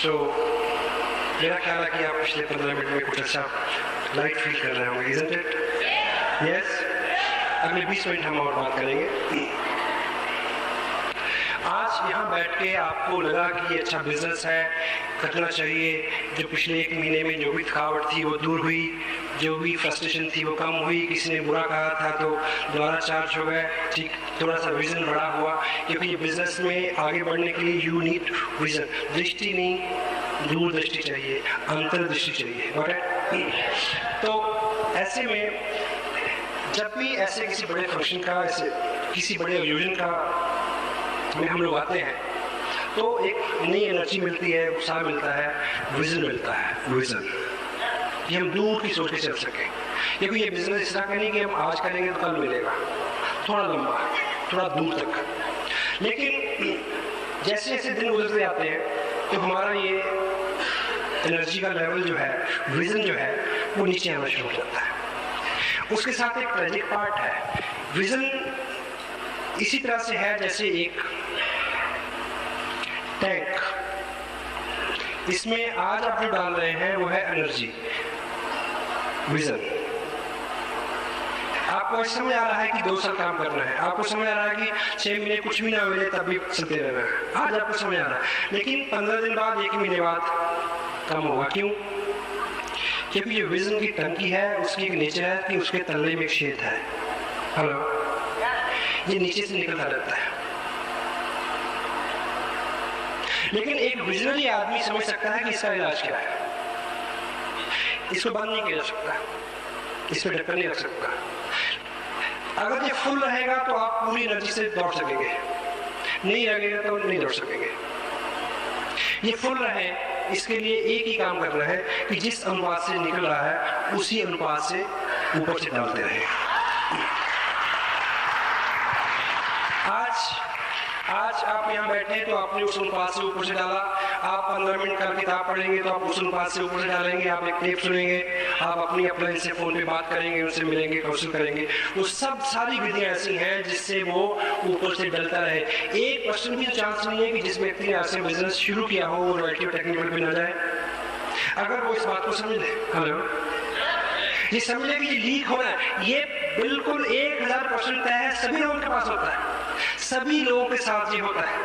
सो मेरा ख्याल है कि आप पिछले 15 मिनट में कुछ अच्छा लाइट फील कर रहे होंगे, isn't it? Yes? अगले 20 मिनट हम और बात करेंगे। आज यहाँ बैठ के आपको लगा कि ये अच्छा बिजनेस है, करना चाहिए, जो पिछले 1 महीने में जो भी थकावट थी वो दूर हुई, जो भी फ्रस्ट्रेशन थी वो कम हुई, किसी ने बुरा कहा था तो दोबारा चार्ज हो गए, ठीक, थोड़ा सा विजन बड़ा हुआ, क्योंकि ये बिजनेस में आगे बढ़ने के लिए यू नीड विजन, दृष्टि नहीं, दूरदृष्टि चाहिए, अंतर्दृष्टि चाहिए, राइट? तो ऐसे में जब भी ऐसे किसी बड़े फंक्शन का, ऐसे किसी बड़े आयोजन का में हम लोग आते हैं तो एक नई एनर्जी मिलती है, उत्साह मिलता है, विजन मिलता है, विजन, कि हम दूर की सोच के चल सकें। क्योंकि ये बिजनेस इस तरह का नहीं कि हम आज करेंगे तो कल मिलेगा, थोड़ा लंबा, थोड़ा दूर तक। लेकिन जैसे जैसे दिन गुजरते जाते हैं तो हमारा ये एनर्जी का लेवल जो है, विजन जो है, वो नीचे आना शुरू हो जाता है। उसके साथ एक ट्रेजिक पार्ट है। विजन इसी तरह से है जैसे एक टैंक, इसमें आज आप जो डाल रहे हैं वो है एनर्जी, विजन। आपको समझ आ रहा है कि 2 साल काम करना है, आपको समझ आ रहा है कि 6 महीने कुछ भी ना मिले तब भी चलते रहना है, आज आपको समझ आ रहा है। लेकिन 15 दिन बाद, 1 महीने बाद कम होगा। क्यों? क्योंकि ये विजन की टंकी है, उसकी एक नेचर है कि उसके तल्ले में एक छेद है, हेलो, ये नीचे से निकलता रहता है। लेकिन एक विजनरी आदमी समझ सकता है कि इसका इलाज क्या है, इसको बंद नहीं किया जा सकता, इस पर ढक्कन नहीं रख सकता। अगर ये फुल रहेगा तो आप पूरी एनर्जी से दौड़ सकेंगे, नहीं रहेगा तो नहीं दौड़ सकेंगे। ये फुल रहे, इसके लिए एक ही काम करना है कि जिस अनुपात से निकल रहा है उसी अनुपात से ऊपर से डालते रहे। आज आप यहाँ बैठे तो आपने उस अनुपात से ऊपर से डाला। आप 15 मिनट का किताब पढ़ेंगे तो आप उस अनुपात से ऊपर से डालेंगे। आप एक टेप सुनेंगे, आप अपनी अपलाइन से फोन पे बात करेंगे, उनसे मिलेंगे, काउंसिल करेंगे। वो सब सारी विधियां ऐसी हैं जिससे वो ऊपर से डलता रहे। 1% भी चांस नहीं है कि जिस व्यक्ति ने ऐसे बिजनेस शुरू किया हो वो रॉयल्टी टेक्निकल पे न जाए, अगर वो इस बात को समझ ले। हेलो, ये समझ ले कि ये लीक होना है, ये बिल्कुल 1000% तय है, सभी लोगों के पास होता है, सभी लोगों के साथ ये होता है।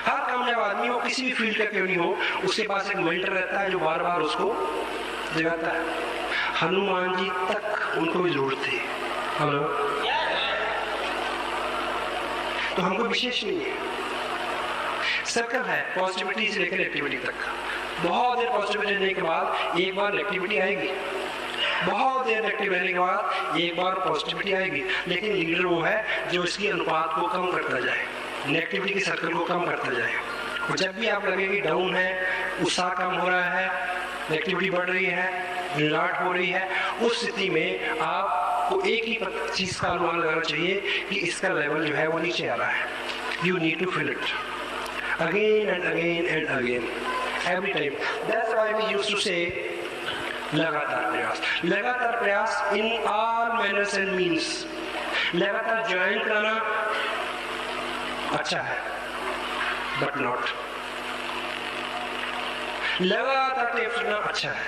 हर कामयाब आदमी हो, किसी भी फील्ड का क्यों नहीं हो, उसके पास एक मेंटर रहता है जो बार बार उसको जगाता है। हनुमान जी तक उनको भी जरूरत थी। हेलो, तो हमको विशेष नहीं है, सर्कल है पॉजिटिविटी से लेकर एक्टिविटी तक। बहुत देर पॉजिटिविटी रहने के बाद एक बार नेगेटिविटी आएगी, बहुत देर एक्टिव रहने के बाद एक बार पॉजिटिविटी आएगी। लेकिन लीडर वो है जो इसकी अनुपात को कम करता जाए, नेगेटिविटी के सर्कल को कम करता जाए। और जब भी आप लगे कि डाउन है, उत्साह कम हो रहा है, नेगेटिविटी बढ़ रही है, गिरावट हो रही है, उस स्थिति में आपको एक ही चीज का अनुमान लगाना चाहिए कि इसका लेवल जो है वो नीचे आ रहा है। You need to feel it again and again and again, every time. That's why we used to say लगातार प्रयास, लगातार प्रयास in all manners and means. लगातार ज्वाइन कराना अच्छा है बट नॉट, लगातार टेप सुनना अच्छा है,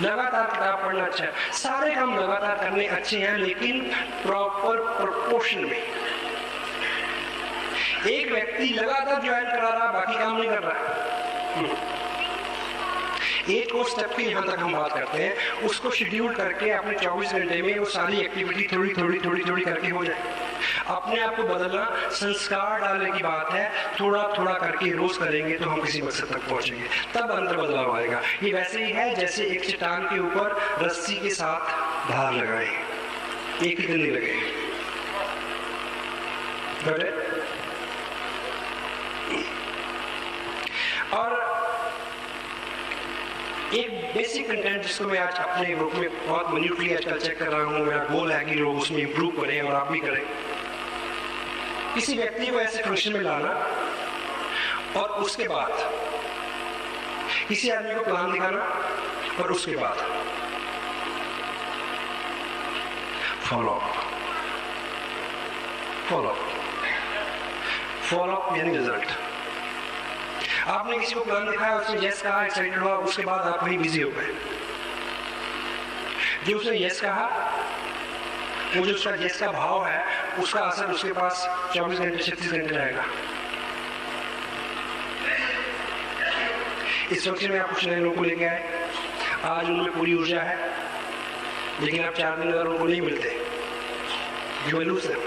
लगातार किताब पढ़ना अच्छा है, सारे काम लगातार करने अच्छे हैं लेकिन प्रॉपर प्रोपोर्शन में। एक व्यक्ति लगातार ज्वाइन करा रहा, बाकी काम नहीं कर रहा। एक और स्टेप की यहाँ तक हम बात करते हैं, उसको शेड्यूल करके अपने 24 घंटे में वो सारी एक्टिविटी थोड़ी थोड़ी थोड़ी थोड़ी करके हो जाए। अपने आप को बदलना संस्कार डालने की बात है, थोड़ा थोड़ा करके रोज करेंगे तो हम किसी मकसद तक पहुंचेंगे, तब अंतर बदलाव आएगा। ये वैसे ही है जैसे एक चट्टान के ऊपर रस्सी के साथ धार लगाए, एक ही दिन नहीं लगे। और एक बेसिक कंटेंट जिसको मैं आज अपने ग्रुप में बहुत मिन्यूटली आजकल चेक कर रहा हूँ, मेरा गोल है कि लोग उसमें इंप्रूव करें और आप भी करें। किसी व्यक्ति को ऐसे फंक्शन में लाना और उसके बाद किसी आदमी को प्लान दिखाना और उसके बाद फॉलो अप यानी रिजल्ट। आपने किसी को प्लान दिखाया, उसने यस कहा, एक्साइटेड हुआ, उसके बाद आप वहीं बिजी हो गए। जो उसने यस कहा, वो जो उसका यस का भाव है, उसका असर उसके पास 24 घंटे 36 घंटे रहेगा। इस फंक्शन में आप कुछ नए लोगों को लेके आए, आज उनमें पूरी ऊर्जा है, लेकिन आप 4 दिन अगर उनको नहीं मिलते, you will lose them.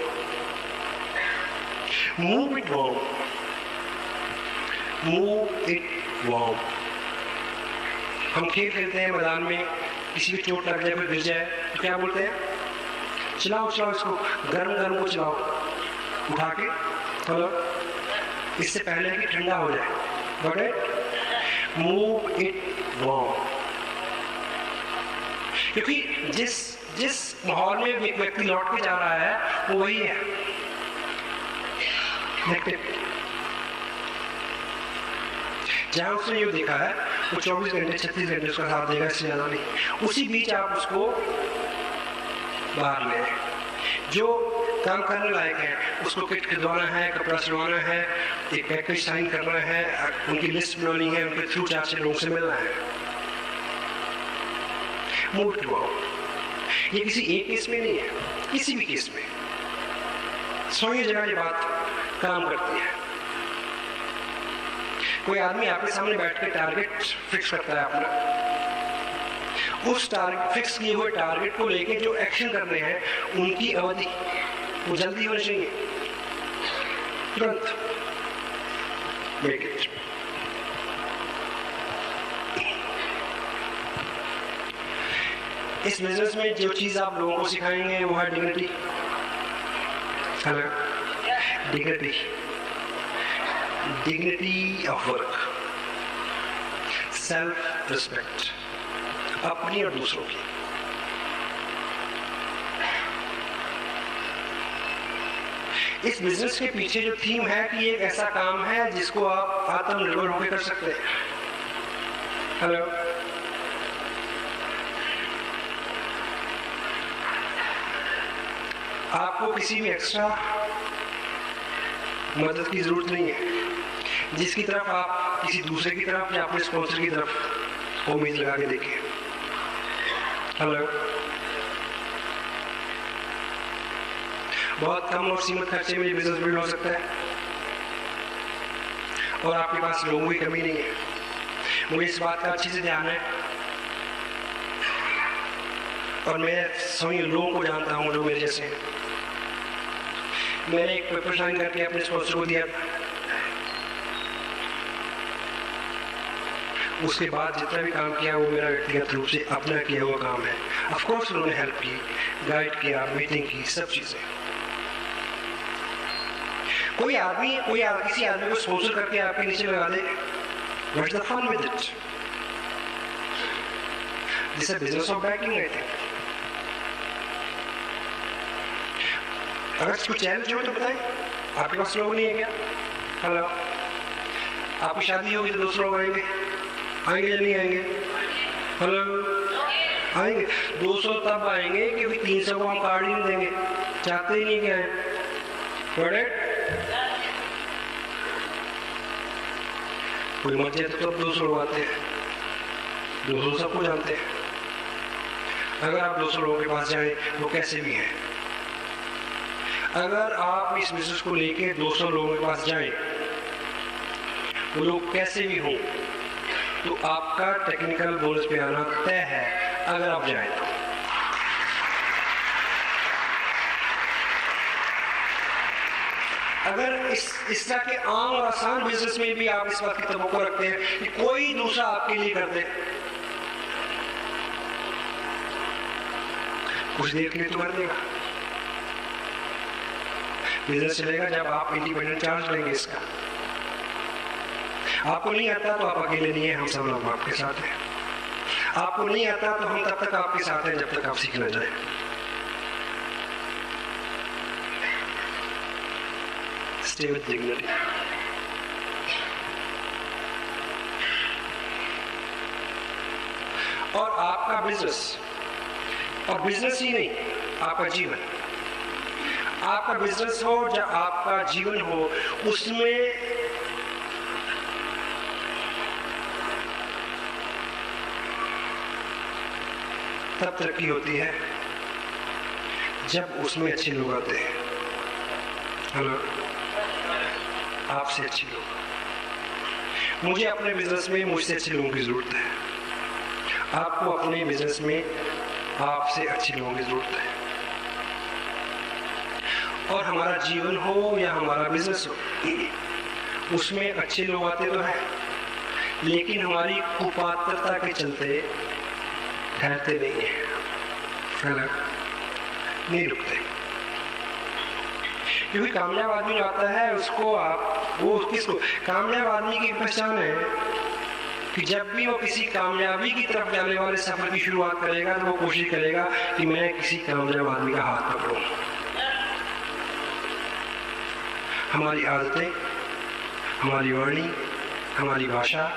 Move it warm. Move it warm. हम खेल खेलते हैं मैदान में, किसी की चोट लग जाए, कोई गिर जाए, तो क्या बोलते हैं? चलाओ चलाओ इसको, गर्म गर्म को चलाओ, उठा के चलो, इससे पहले कि ठंडा हो जाए। Got it? Move it warm. क्योंकि जिस माहौल में व्यक्ति लौट के जा रहा है, वो वही है नेगेटिव। जहां उसने ये देखा है, वो 24 घंटे 36 घंटे उसका साथ देगा, इससे ज्यादा नहीं। उसी बीच आप उसको बाहर ले, जो काम करने लायक है, उसको किट खिलवाना है, कपड़ा सिलवाना है, एक पैकेज साइन करना है, उनकी लिस्ट बनानी है, उनके थ्रू 4 लोगों से मिलना है। Move to out. ये किसी एक केस में नहीं है, किसी भी केस में 100 जगह ये बात काम करती है। कोई आदमी आपके सामने बैठ के टारगेट फिक्स करता है अपना, उस टारगेट फिक्स किए हुए टारगेट को लेके जो एक्शन करने हैं, उनकी अवधि वो जल्दी होनी चाहिए, तुरंत मेक इट। इस बिजनेस में जो चीज आप लोगों को सिखाएंगे वो है dignity. Hello, dignity, dignity of work, self respect, अपनी और दूसरों की। इस बिजनेस के पीछे जो थीम है कि एक ऐसा काम है जिसको आप आत्मनिर्भर होकर कर सकते हैं। हेलो, आपको किसी भी एक्स्ट्रा मदद की जरूरत नहीं है, जिसकी तरफ आप किसी दूसरे की तरफ या अपने स्पॉन्सर की तरफ उम्मीद लगा के देखें। हेलो, बहुत कम और सीमित खर्चे में ये बिजनेस बिल्ड हो सकता है, और आपके पास लोगों की कमी नहीं है। मुझे इस बात का अच्छे से ध्यान है, और मैं सभी लोगों को जानता हूँ जो मेरे जैसे हैं। मैंने एक पेपर साइन करके अपने स्पॉन्सर को दिया, उसके बाद जितना भी काम किया वो मेरा व्यक्तिगत रूप से अपना किया हुआ काम है। ऑफ कोर्स उन्होंने हेल्प की, गाइड किया, मीटिंग की, सब चीजें। कोई आदमी किसी आदमी को स्पॉन्सर करके आपके नीचे लगा दे, what's the fun with it? This is business of banking, I think. अगर कुछ चैलेंज हो तो बताएं, आपके पास लोग नहीं है क्या? हेलो, आपकी शादी होगी तो 200 लोग आएंगे या नहीं आएंगे? हेलो, आएंगे। 200 तब आएंगे क्योंकि 300 को हम कार्ड ही नहीं देंगे, चाहते ही नहीं क्या है। कोई मर जाए तो 200 लोग आते हैं, 200 सबको जानते हैं। अगर आप 200 लोगों के पास जाएं वो कैसे भी हैं, अगर आप इस बिजनेस को लेके 200 लोगों के पास जाएं, वो लोग कैसे भी हों, तो आपका टेक्निकल बोनस पे आना तय है, अगर आप जाएं तो। अगर इस तरह के आम और आसान बिजनेस में भी आप इस बात की तवक्को रखते हैं कि कोई दूसरा आपके लिए कर दे, कुछ देर के लिए तो कर देगा। बिजनेस चलेगा जब आप इंडिपेंडेंट चार्ज लेंगे इसका। आपको नहीं आता तो आप अकेले नहीं है, हम सब लोग आपके साथ हैं। आपको नहीं आता तो हम तब तक आपके साथ हैं जब तक आप सीख न जाए। Stay with dignity. और आपका बिजनेस, और बिजनेस ही नहीं, आपका जीवन, आपका बिजनेस हो या आपका जीवन हो, उसमें तब तरक्की होती है जब उसमें अच्छे लोग आते हैं। हेलो, आपसे अच्छे लोग। मुझे अपने बिजनेस में मुझसे अच्छे लोगों की जरूरत है, आपको अपने बिजनेस में आपसे अच्छे लोगों की जरूरत है। और हमारा जीवन हो या हमारा बिजनेस हो, उसमें अच्छे लोग आते तो हैं, लेकिन हमारी कुपात्रता के चलते ठहरते नहीं है, नहीं रुकते। क्योंकि कामयाब आदमी जो आता है उसको वो किसको, कामयाब आदमी की पहचान है कि जब भी वो किसी कामयाबी की तरफ जाने वाले सफर की शुरुआत करेगा तो वो कोशिश करेगा कि मैं किसी कामयाब आदमी का हाथ पकड़ूं। हमारी आदतें, हमारी वाणी, हमारी भाषा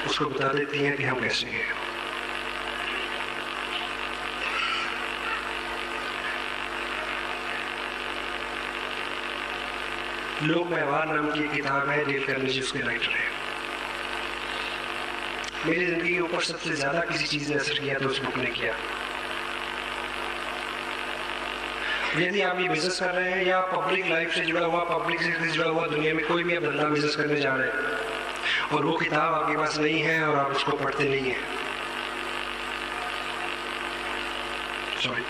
उसको बता देती हैं कि हम कैसे हैं। लोक व्यवहार नाम की किताब है, डेल कार्नेगी उसके राइटर है। मेरी जिंदगी के ऊपर सबसे ज्यादा किसी चीज ने असर किया तो उस बुक ने किया। यदि आप ये बिजनेस कर रहे हैं या पब्लिक लाइफ से जुड़ा हुआ, पब्लिक से जुड़ा हुआ दुनिया में कोई भी आप धंधा बिजनेस करने जा रहे हैं और वो किताब आपके पास नहीं है और आप उसको पढ़ते नहीं है, सॉरी,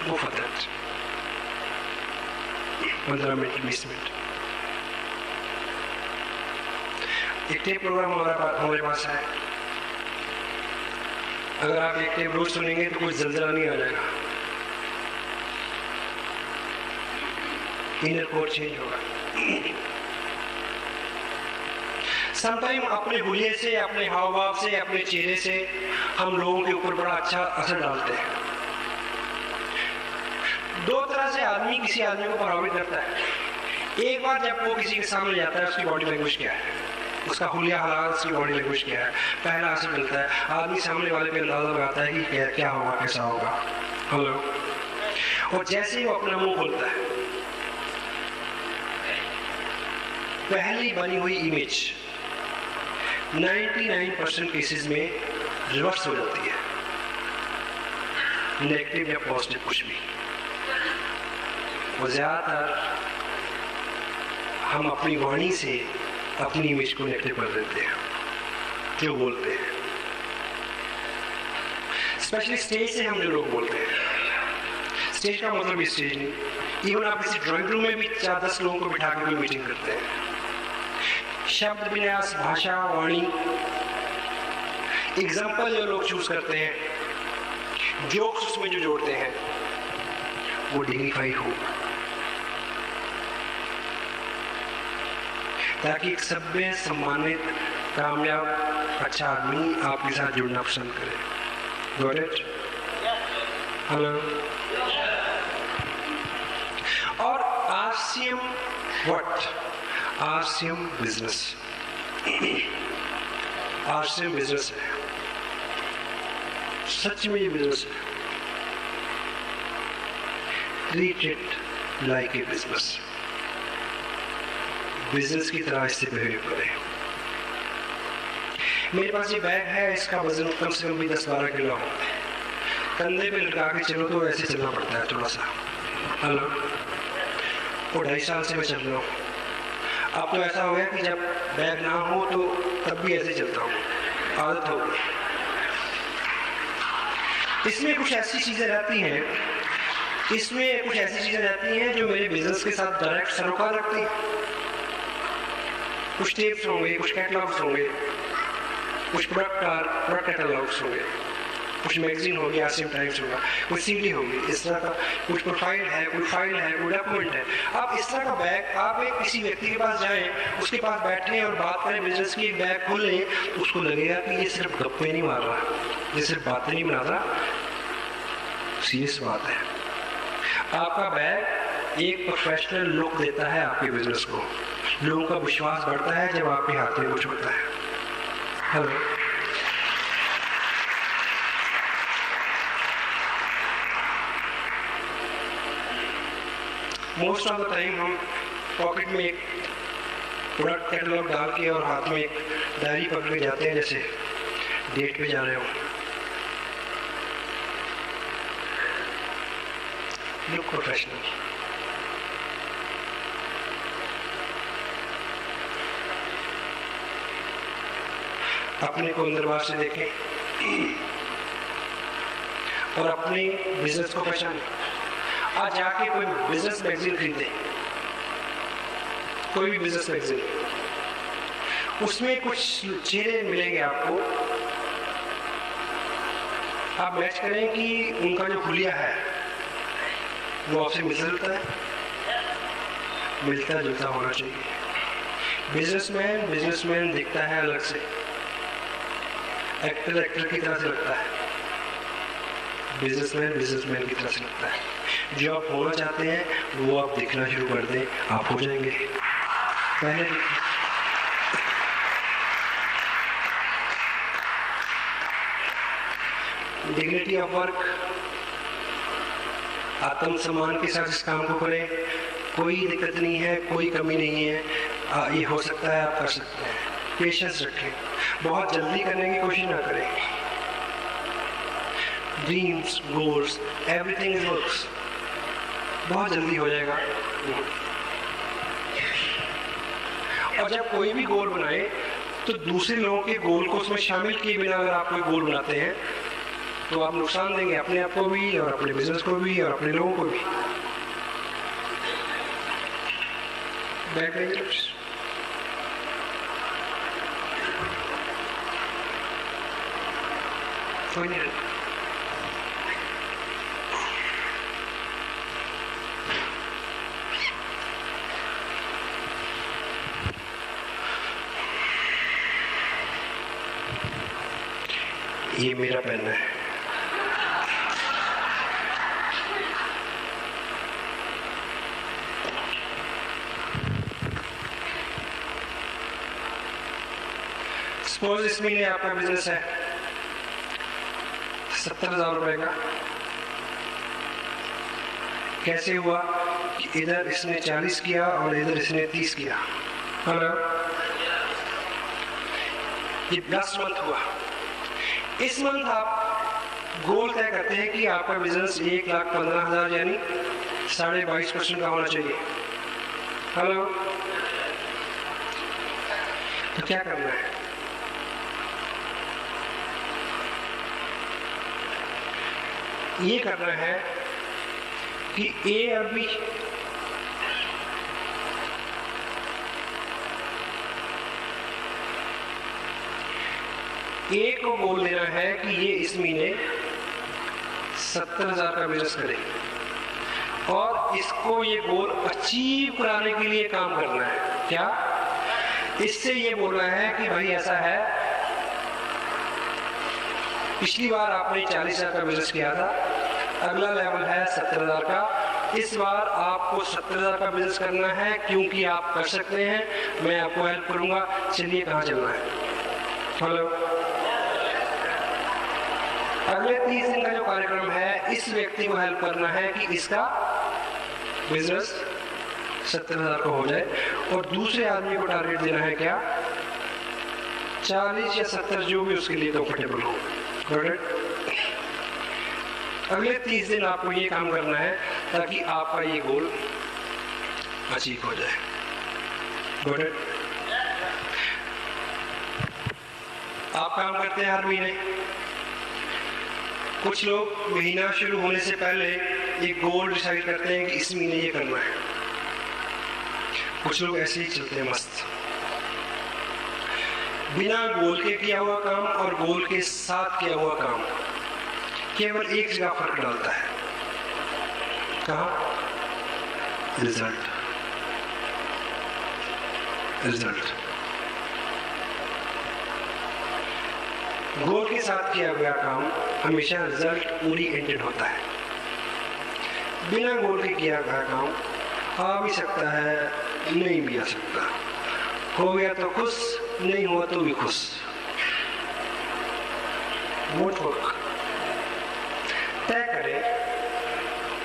वो फतरत 15 मिनट 20 मिनट। एक टेप प्रोग्राम हमारे पास है, अगर आप एक टेप रोज सुनेंगे तो कुछ जल्जला नहीं आ जाएगा, इनर कोर चेंज होगा। समटाइम अपने हुलिये से, अपने हाव भाव से, अपने चेहरे से हम लोगों के ऊपर बड़ा अच्छा असर डालते हैं। दो तरह से आदमी किसी आदमी को प्रभावित करता है। एक बार जब वो किसी के सामने जाता है, उसकी बॉडी लैंग्वेज क्या है, उसका हुलिया हालात, उसकी बॉडी लैंग्वेज क्या है, पहला असर मिलता है। आदमी सामने वाले पे अंदाजा लगाता है कि क्या होगा, कैसा होगा। हेलो, और जैसे ही वो अपना मुंह खोलता है, पहली बनी हुई इमेज 99% केसेस में रिवर्स हो जाती है, नेगेटिव या पॉजिटिव कुछ भी। और ज्यादातर हम अपनी वाणी से अपनी इमेज को नेगेटिव कर देते हैं, जो बोलते हैं, स्पेशली स्टेज से हम जो लोग बोलते हैं। स्टेज का मतलब भी स्टेज नहीं, इवन आप किसी ड्राइंग रूम में भी 4-10 लोगों को बिठा के कोई मीटिंग करते हैं, शब्द विन्यास, भाषा, वाणी, एग्जाम्पल जो लोग चूज करते हैं, जोक्स उसमें जो जोड़ते हैं, वो डिग्निफाइड हो, ताकि एक सभ्य, सम्मानित, कामयाब, अच्छा आदमी आपके साथ जुड़ना पसंद करे। Got it? हेलो। और RCM what? RCM business, RCM business है, सच में ये बिजनेस है। Treat it like a business, business की तरह इससे बिहेव करें। मेरे पास ये बैग है, इसका वजन कम से कम भी 10-12 किलो हो, कंधे पे लटका के चलो तो ऐसे चलना पड़ता है थोड़ा सा। हेलो, और 2.5 साल से मैं चल रहा हूँ। अब तो ऐसा हो गया कि जब बैग ना हो तो तब भी ऐसे चलता हूँ, आदत हो गई। इसमें कुछ ऐसी चीजें रहती हैं, इसमें कुछ ऐसी चीजें रहती हैं जो मेरे बिजनेस के साथ डायरेक्ट सरोकार रखती हैं। कुछ टेप्स होंगे, कुछ कैटलॉग्स होंगे, कुछ प्रोडक्ट कैटलॉग्स होंगे, कुछ मैगजीन होगी, RCM टाइम्स होगा, कुछ CD होगी, इस तरह का कुछ प्रोफाइल है, कोई फाइल है, कोई डॉक्यूमेंट है। आप इस तरह का बैग, आप एक किसी व्यक्ति के पास जाएं, उसके पास बैठें और बात करें बिजनेस की, एक बैग खोल लें, तो उसको लगेगा कि ये सिर्फ गप्पे नहीं मार रहा, ये सिर्फ बातें नहीं बना रहा, सीरियस बात है। आपका बैग एक प्रोफेशनल लुक देता है आपके बिजनेस को, लोगों का विश्वास बढ़ता है जब आपके हाथ में कुछ होता है। Hello, most of the time हम पॉकेट में एक प्रोडक्ट कैटलॉग डाल के और हाथ में एक डायरी पकड़ के जाते हैं, जैसे डेट पे जा रहे हो, लुक प्रोफेशनल। अपने को अंदर बाहर से देखें और अपने बिजनेस को पहचानें। आज जाके कोई बिजनेस मैगजीन खरीदे, कोई भी बिजनेस मैगजीन, उसमें कुछ चेहरे मिलेंगे आपको, आप मैच करें कि उनका जो हुलिया है वो आपसे मिलता जुलता होना चाहिए। बिजनेसमैन दिखता है अलग से, एक्टर की तरह से लगता है, बिजनेसमैन की तरह से लगता है। जो आप होना चाहते हैं वो आप दिखना शुरू कर दें, आप हो जाएंगे। पहले डिग्निटी ऑफ वर्क, आत्मसम्मान के साथ इस काम को करें। कोई दिक्कत नहीं है, कोई कमी नहीं है, ये हो सकता है, आप कर सकते हैं। पेशेंस रखें, बहुत जल्दी करने की कोशिश ना करें। Dreams, goals, everything is works, बहुत जल्दी हो जाएगा। और जब कोई भी गोल बनाए तो दूसरे लोगों के गोल को उसमें शामिल किए बिना अगर आप कोई गोल बनाते हैं तो आप नुकसान देंगे अपने आप को भी और अपने बिजनेस को भी और अपने लोगों को भी। बैठ जाइए। कोई नहीं, ये मेरा पेन है। सपोज इस महीने आपका बिजनेस है 70,000 रुपए का। कैसे हुआ कि इधर इसने 40 किया और इधर इसने 30 किया। हेलो, ये लास्ट मंथ हुआ। इस मंथ आप गोल तय करते हैं कि आपका बिजनेस 1,15,000 यानी 22.5% का होना चाहिए। हेलो, तो क्या करना है? ये करना है कि ए और बी ए को बोल देना है कि ये इस महीने 70,000 का बिजनेस करे और इसको ये गोल अचीव कराने के लिए काम करना है। क्या? इससे ये बोलना है कि भाई ऐसा है, पिछली बार आपने 40,000 का बिजनेस किया था, अगला लेवल है 70,000 का। इस बार आपको 70,000 का बिजनेस करना है क्योंकि आप कर सकते हैं, मैं आपको हेल्प करूंगा। चलिए कहाँ चलना है? हेलो, अगले 30 दिन का जो कार्यक्रम है, इस व्यक्ति को हेल्प करना है कि इसका बिजनेस 70,000 का हो जाए और दूसरे आदमी को टारगेट देना है क्या? 40 या 70, जो भी उसके लिए कंफर्टेबल हो। अगले 30 दिन आपको ये काम करना है ताकि आपका ये गोल अचीव हो जाए। Got it? आप काम करते हैं हर महीने। कुछ लोग महीना शुरू होने से पहले एक गोल डिसाइड करते हैं कि इस महीने ये करना है। कुछ लोग ऐसे ही चलते हैं मस्त, बिना गोल के किया हुआ काम और गोल के साथ किया हुआ काम केवल एक जगह फर्क डालता है। कहाँ? रिजल्ट। गोल के साथ किया गया काम हमेशा रिजल्ट ओरिएंटेड होता है। बिना गोल के किया गया काम आ भी सकता है, नहीं भी आ सकता। हो गया तो खुश, नहीं हुआ तो भी खुश। वोट वर्क तय करें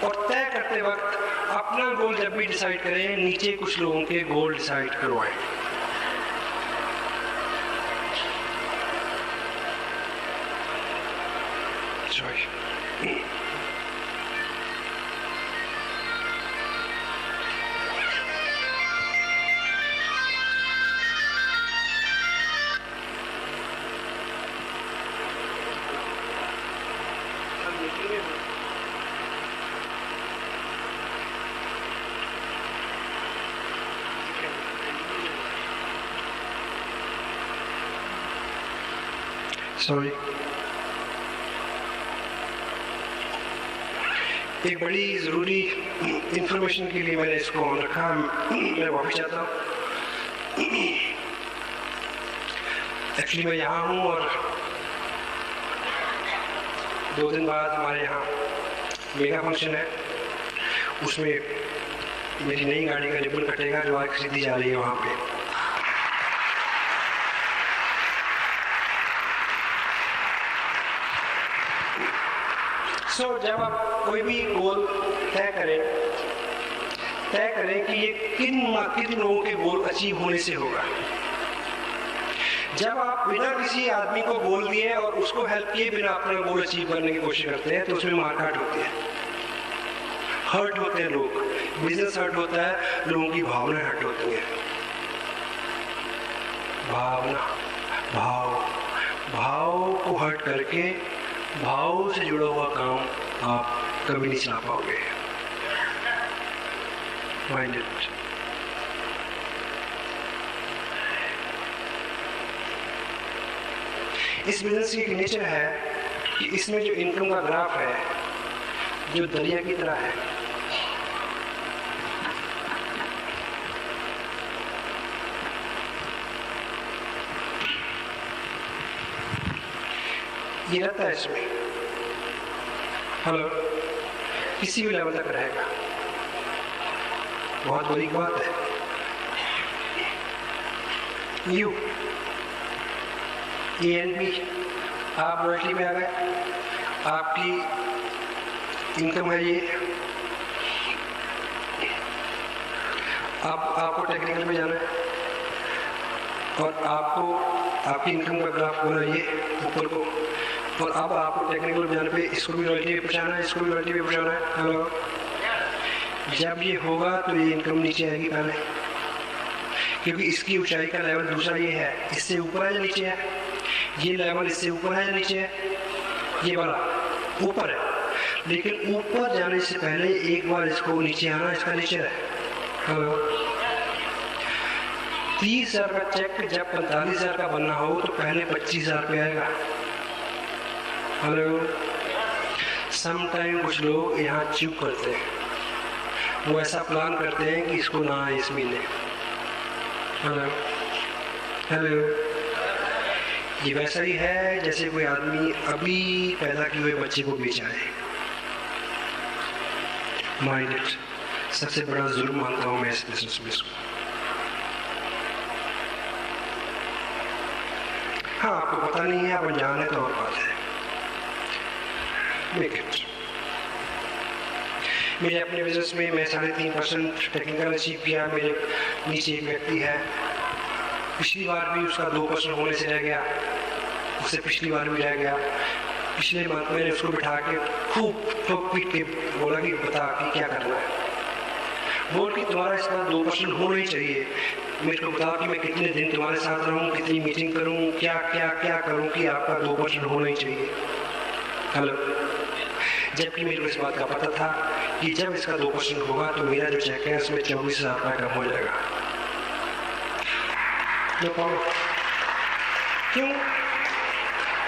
और तय करते वक्त अपना गोल जब भी डिसाइड करें, नीचे कुछ लोगों के गोल डिसाइड करवाएं। Sorry. Sorry. एक बड़ी ज़रूरी इंफॉर्मेशन के लिए मैंने इसको ऑन रखा। मैं वापस जाता हूँ। एक्चुअली मैं यहाँ हूँ और 2 दिन बाद हमारे यहाँ मेगा फंक्शन है। उसमें मेरी नई गाड़ी का रिबन कटेगा जो आज खरीदी जा रही है वहाँ पे। जब आप कोई भी गोल तय करें कि ये किन लोगों के गोल अचीव होने से होगा। जब आप बिना किसी आदमी को गोल दिए और उसको हेल्प किए बिना अपना गोल अचीव करने की कोशिश करते हैं तो उसमें मारकाट होती है, हर्ट होते हैं लोग, बिजनेस हर्ट होता है, लोगों की भावनाएं हर्ट होती हैं। भाव को हर्ट करके भाव से जुड़ा हुआ काम आप कभी नहीं चला पाओगे। Mind it. इस बिजनेस की एक नेचर है कि इसमें जो इनकम का ग्राफ है जो दरिया की तरह है। ये रहता है इसमें, हेलो, किसी भी लेवल तक रहेगा। बहुत बड़ी बात है। यू ANP आप रॉयल्टी में आ गए, आपकी इनकम है ये। आपको टेक्निकल में जाना है और आपको आपकी इनकम का ग्राफ होना ये ऊपर को, और अब आपको टेक्निकल में जाने पे इसको भी रॉयल्टी में पहुँचाना है, इसको भी रॉयल्टी में पहुँचाना है। हेलो, जब ये होगा तो ये इनकम नीचे आएगी पहले, क्योंकि इसकी ऊंचाई का लेवल दूसरा ये है, इससे ऊपर है या नीचे है, ये लेवल इससे ऊपर है या नीचे है, ये वाला ऊपर है। लेकिन ऊपर जाने से पहले एक बार इसको नीचे आना, इसका नीचे है। हेलो, 30,000 का चेक जब 45,000 का बनना हो तो पहले 25,000 पे आएगा। हेलो, समटाइम कुछ लोग यहाँ चूक करते हैं, वो ऐसा प्लान करते हैं कि इसको ना आए इस महीने। हेलो, ये वैसा ही है जैसे कोई आदमी अभी पैदा किए हुए बच्चे को बेचा है। Mind it. सबसे बड़ा जुर्म मानता हूँ मैं इस बिजनेस में इसको। हाँ, आपको पता नहीं है, आप अनजान है तो और बात है। Make it. मेरे अपने बिजनेस में मैं 3.5% टेक्निकल अचीव किया। मेरे नीचे एक व्यक्ति है, पिछली बार भी उसका 2% होने से रह गया, उससे पिछली बार भी रह गया। पिछले मंथ मैंने उसको बिठा के खूब ठोक पीट के बोला कि बता कि क्या करना है। बोल कि तुम्हारा इसका 2% होना ही चाहिए। मेरे को बताओ कि मैं कितने दिन तुम्हारे साथ रहूँ, कितनी मीटिंग करूँ, क्या क्या क्या करूँ कि आपका 2% होना ही चाहिए। हेलो, जबकि मेरे को इस बात का पता था कि जब इसका 2% होगा तो मेरा जो चेक है उसमें 24,000 रुपये कम हो जाएगा। क्यों?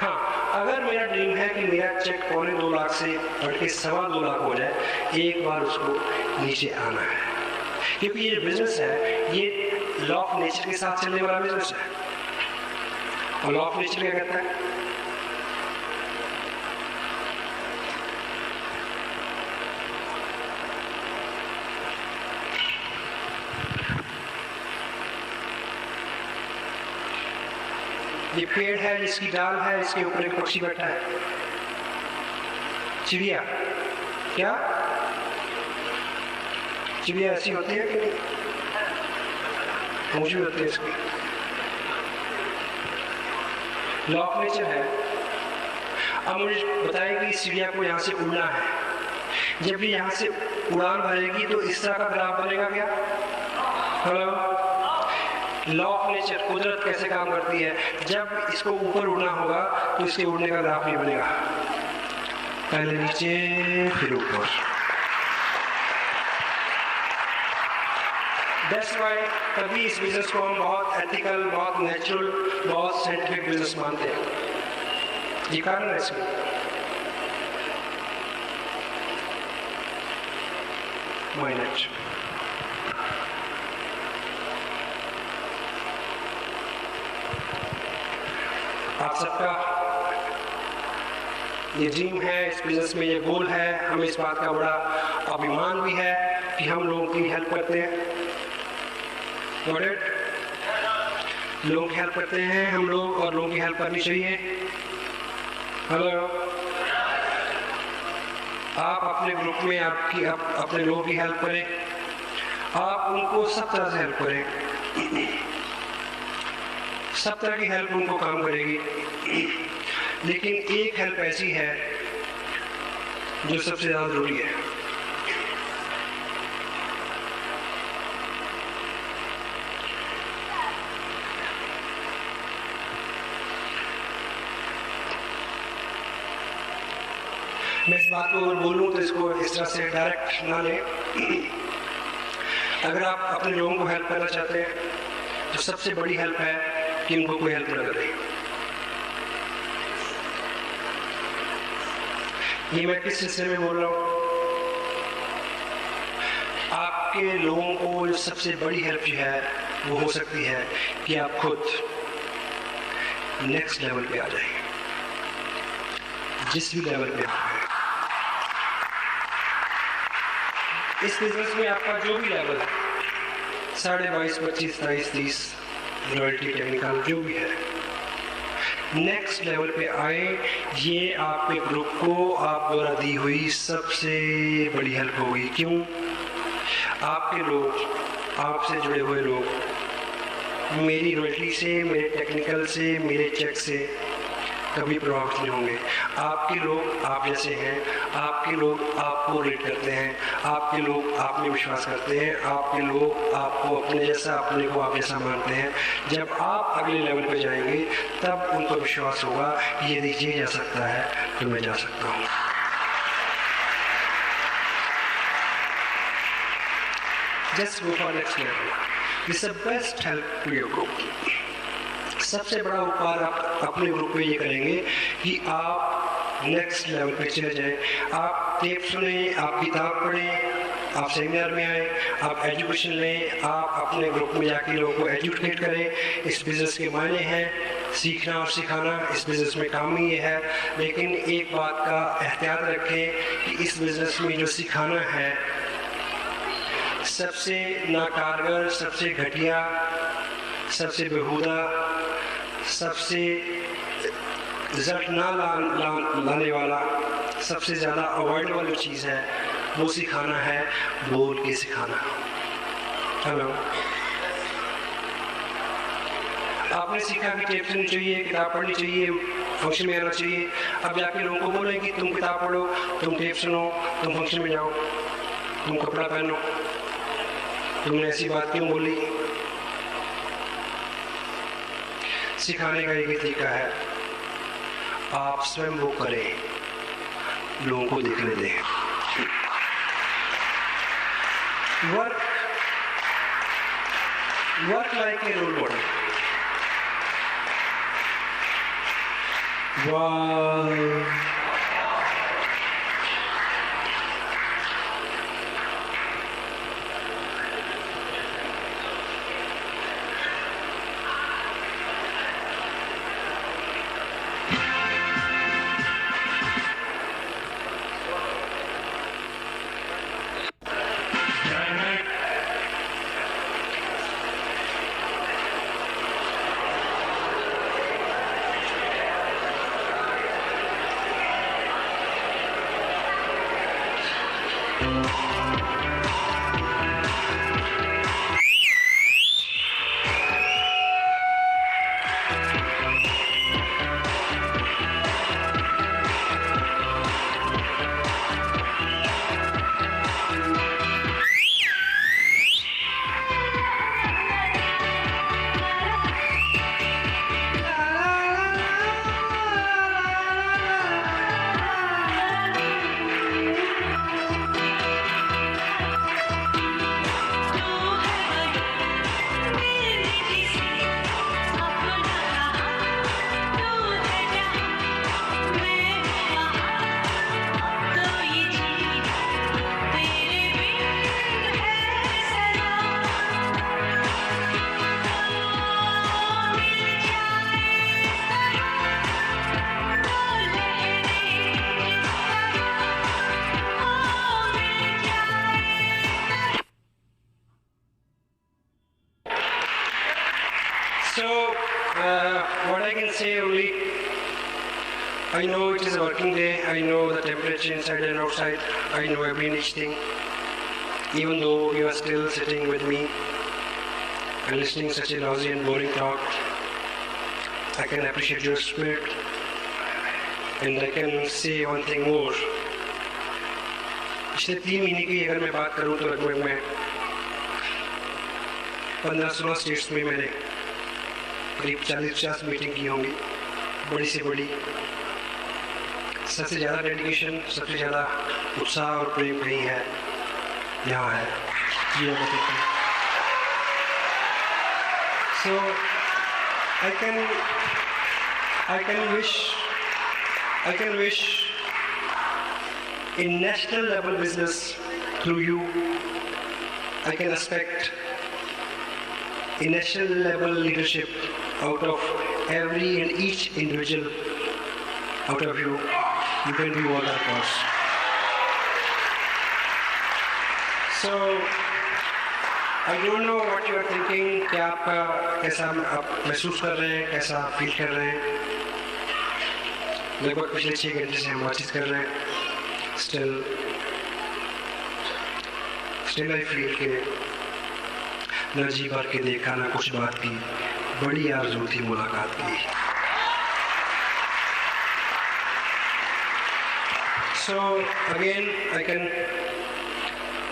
हाँ, अगर मेरा ड्रीम है कि मेरा चेक 2.25 लाख से बढ़ के 2.25 लाख हो जाए, एक बार उसको नीचे आना है। क्योंकि ये बिजनेस है, ये लॉ ऑफ नेचर के साथ चलने वाला बिजनेस है। और लॉ ऑफ नेचर क्या कहता है? ये पेड़ है, इसकी डाल है, इसके ऊपर एक पक्षी बैठा है, चिड़िया। क्या चिड़िया ऐसी होती है कि नहीं? मुझे होती है इसकी। लॉ ऑफ नेचर है। अब मुझे बताएं कि इस चिड़िया को यहाँ से उड़ना है, जब ये यहाँ से उड़ान भरेगी तो इस तरह का ग्राफ बनेगा क्या? हेलो, लॉ ऑफ नेचर, कुदरत कैसे काम करती है, जब इसको ऊपर उड़ना होगा तो इसके उड़ने का ग्राफ नहीं बनेगा, पहले नीचे फिर ऊपर। That's why तभी इस बिजनेस को हम बहुत एथिकल, बहुत नेचुरल, बहुत साइंटिफिक बिजनेस मानते हैं। ये कारण है इसमें। माइनट आप सबका ये ड्रीम है, इस बिजनेस में ये गोल है, हमें इस बात का बड़ा अभिमान भी है कि हम लोगों की हेल्प करते हैं। लोगों की हेल्प करते हैं हम लोग, और लोगों की हेल्प करनी चाहिए। हेलो, आप अपने ग्रुप में अपने लोगों की हेल्प करें, आप उनको सब तरह से हेल्प करें, सब तरह की हेल्प उनको काम करेगी। लेकिन एक हेल्प ऐसी है जो सबसे ज़्यादा ज़रूरी है। मैं इस बात को अगर बोलूँ तो इसको इस तरह से डायरेक्ट ना लें। अगर आप अपने लोगों को हेल्प करना चाहते हैं तो सबसे बड़ी हेल्प है कि उनको कोई हेल्प ना करे। ये मैं किस सिलसिले में बोल रहा हूँ? आपके लोगों को जो सबसे बड़ी हेल्प जो है वो हो सकती है कि आप खुद नेक्स्ट लेवल पे आ जाएं, जिस भी लेवल पे आप हैं। इस बिजनेस में आपका जो भी लेवल है, 22.5, 25, 23, 30, रॉयल्टी, टेक्निकल, जो भी है, नेक्स्ट लेवल पे आए। ये आपके ग्रुप को आप द्वारा दी हुई सबसे बड़ी हेल्प होगी। क्यों? आपके लोग, आपसे जुड़े हुए लोग मेरी रॉयल्टी से, मेरे टेक्निकल से, मेरे चेक से कभी प्रभावित नहीं होंगे। आपके लोग आप जैसे हैं, आपके लोग आपको रेट करते हैं, आपके लोग आप में विश्वास करते हैं, आपके लोग आपको अपने जैसा, अपने को आप जैसा मानते हैं। जब आप अगले लेवल पर जाएंगे तब उनको विश्वास होगा कि यदि ये जा सकता है तो मैं जा सकता हूँ। Just go for next level. This is the best help to your group. सबसे बड़ा उपकार आप अपने ग्रुप में ये करेंगे कि आप नेक्स्ट लेवल पे चले जाएं। आप टेप सुने, आप किताब पढ़ें, आप सेमिनार में आए, आप एजुकेशन लें, आप अपने ग्रुप में जाके लोगों को एजुकेट करें। इस बिज़नेस के मायने हैं सीखना और सिखाना, इस बिज़नेस में काम ही ये है। लेकिन एक बात का एहतियात रखें कि इस बिज़नेस में जो सिखाना है सबसे नाकारगर, सबसे घटिया, सबसे बेहुदा, सबसे रिजल्ट ना लाने वाला, सबसे ज़्यादा अवॉइडेबल जो चीज़ है वो सिखाना है, बोल के सिखाना। हेलो, आपने सीखा कि टेप सुननी चाहिए, किताब पढ़नी चाहिए, फंक्शन में आना चाहिए। अब जाके लोगों को बोलें कि तुम किताब पढ़ो, तुम टेप सुनो, तुम फंक्शन में जाओ, तुम कपड़ा पहनो। तुमने ऐसी बात क्यों बोली? सिखाने का एक ही तरीका है, आप स्वयं वो करें, लोगों को देखने दें। Work like a role model. वाह, So, what I can say only, I know it is a working day, I know the temperature inside and outside, I know every niche thing. Even though you are still sitting with me and listening such a lousy and boring talk, I can appreciate your spirit. And I can say one thing more. पिछले 3 महीने की अगर मैं बात करूं तो लगभग मैं 15-16 स्टेट्स में मैंने करीब 40-50 मीटिंग की होंगी, बड़ी से बड़ी। सबसे ज़्यादा डेडिकेशन, सबसे ज़्यादा उत्साह और प्रेम कहीं है, यहाँ है जियो बतें। So I can wish in national level business through you. I can expect a national level leadership out of every and each individual out of you. You can be what our cause. So I don't know what you are thinking, कि आप कैसा आप महसूस कर रहे हैं, कैसा feel कर रहे हैं। लगभग पिछले 6 घंटे से हम बातचीत कर रहे हैं। Still I feel कि न जी भर के देखा न कुछ बात की, बड़ी आरज़ू थी मुलाकात की। So again I can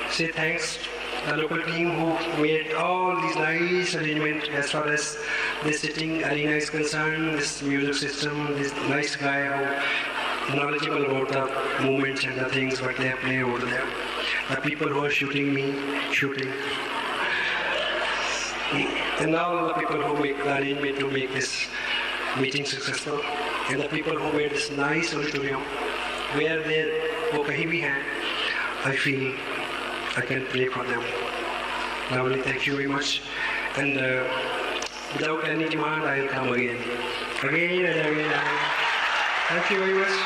say thanks to the local team who made all these nice arrangements as far as this sitting arena is concerned, this music system, this nice guy who knowledgeable about the movements and the things what they play over there. The people who are shooting, and all the people who make the arrangement to make this meeting successful, and the people who made this nice auditorium, where they वो कहीं भी हैं, I feel I can pray for them. Lovely, thank you very much, and without any demand, I will come again and again. Thank you very much.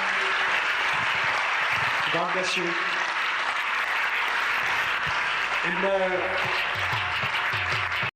God bless you. And